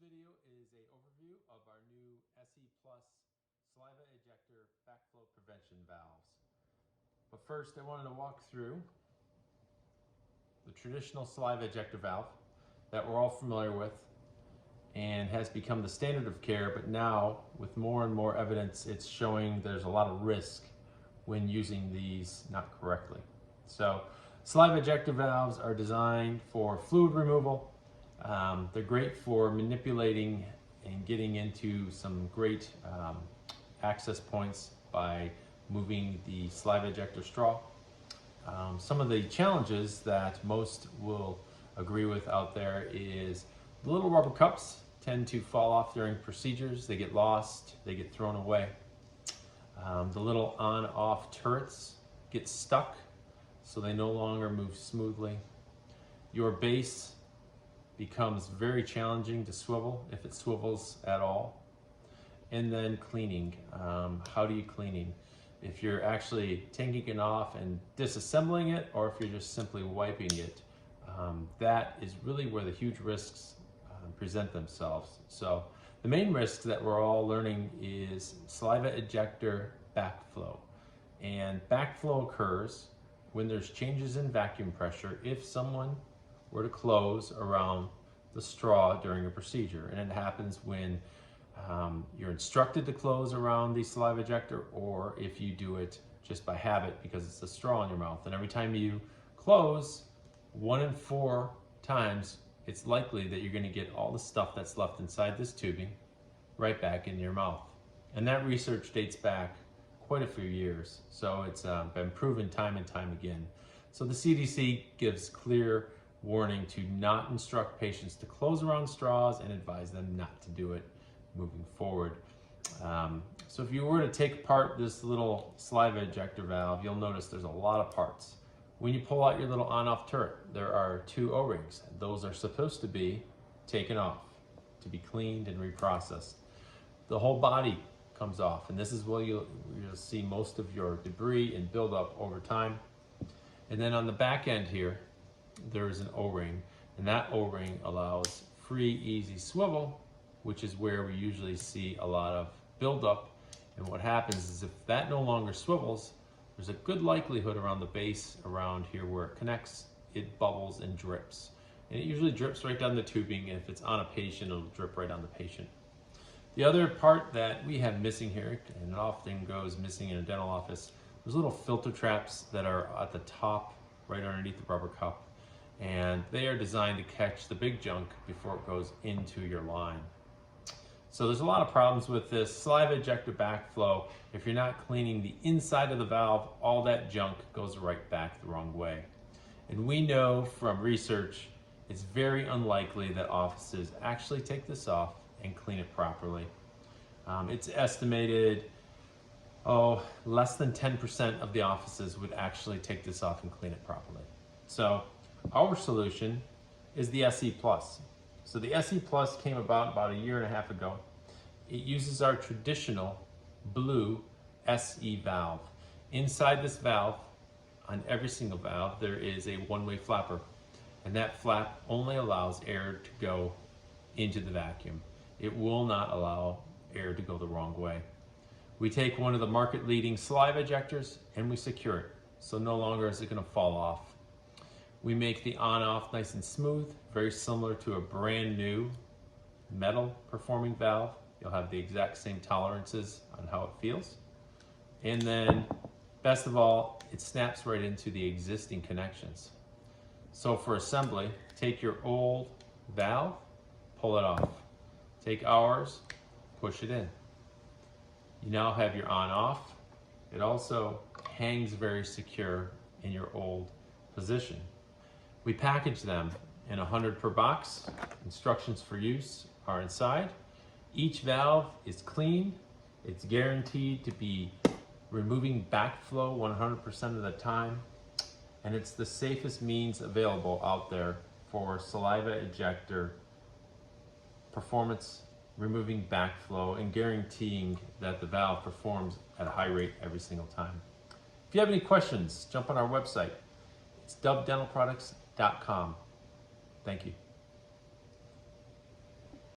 video is an overview of our new SE Plus saliva ejector backflow prevention valves. But first I wanted to walk through the traditional saliva ejector valve that we're all familiar with and has become the standard of care, but now with more and more evidence it's showing there's a lot of risk when using these not correctly. So saliva ejector valves are designed for fluid removal. They're great for manipulating and getting into some great access points by moving the saliva ejector straw. Some of the challenges that most will agree with out there is the little rubber cups tend to fall off during procedures. They get lost, they get thrown away. The little on-off turrets get stuck, so they no longer move smoothly. Your base becomes very challenging to swivel, if it swivels at all. And then cleaning. How do you clean? If you're actually taking it off and disassembling it, or if you're just simply wiping it, that is really where the huge risks present themselves. So the main risks that we're all learning is saliva ejector backflow. And backflow occurs when there's changes in vacuum pressure if someone were to close around the straw during a procedure. And it happens when you're instructed to close around the saliva ejector, or if you do it just by habit because it's a straw in your mouth. And every time you close, 1 in 4 times, it's likely that you're going to get all the stuff that's left inside this tubing right back in your mouth. And that research dates back quite a few years. So it's been proven time and time again. So the CDC gives clear warning to not instruct patients to close around straws and advise them not to do it moving forward. So if you were to take apart this little saliva ejector valve, you'll notice there's a lot of parts. When you pull out your little on-off turret, there are 2 O-rings. Those are supposed to be taken off, to be cleaned and reprocessed. The whole body comes off, and this is where you'll see most of your debris and buildup over time. And then on the back end here, there is an O-ring, and that O-ring allows free, easy swivel, which is where we usually see a lot of buildup. And what happens is if that no longer swivels, there's a good likelihood around the base, around here where it connects, it bubbles and drips. And it usually drips right down the tubing, and if it's on a patient, it'll drip right on the patient. The other part that we have missing here, and it often goes missing in a dental office, there's little filter traps that are at the top, right underneath the rubber cup. And they are designed to catch the big junk before it goes into your line. So there's a lot of problems with this saliva ejector backflow. If you're not cleaning the inside of the valve, all that junk goes right back the wrong way. And we know from research, it's very unlikely that offices actually take this off and clean it properly. It's estimated, less than 10% of the offices would actually take this off and clean it properly. So our solution is the SE Plus. So the SE Plus came about a year and a half ago. It uses our traditional blue SE valve. Inside this valve, on every single valve, there is a one-way flapper. And that flap only allows air to go into the vacuum. It will not allow air to go the wrong way. We take one of the market-leading saliva ejectors and we secure it. So no longer is it going to fall off. We make the on-off nice and smooth, very similar to a brand new metal performing valve. You'll have the exact same tolerances on how it feels. And then, best of all, it snaps right into the existing connections. So for assembly, take your old valve, pull it off. Take ours, push it in. You now have your on-off. It also hangs very secure in your old position. We package them in 100 per box. Instructions for use are inside. Each valve is clean. It's guaranteed to be removing backflow 100% of the time. And it's the safest means available out there for saliva ejector performance, removing backflow, and guaranteeing that the valve performs at a high rate every single time. If you have any questions, jump on our website. It's dubdentalproducts.com. Thank you.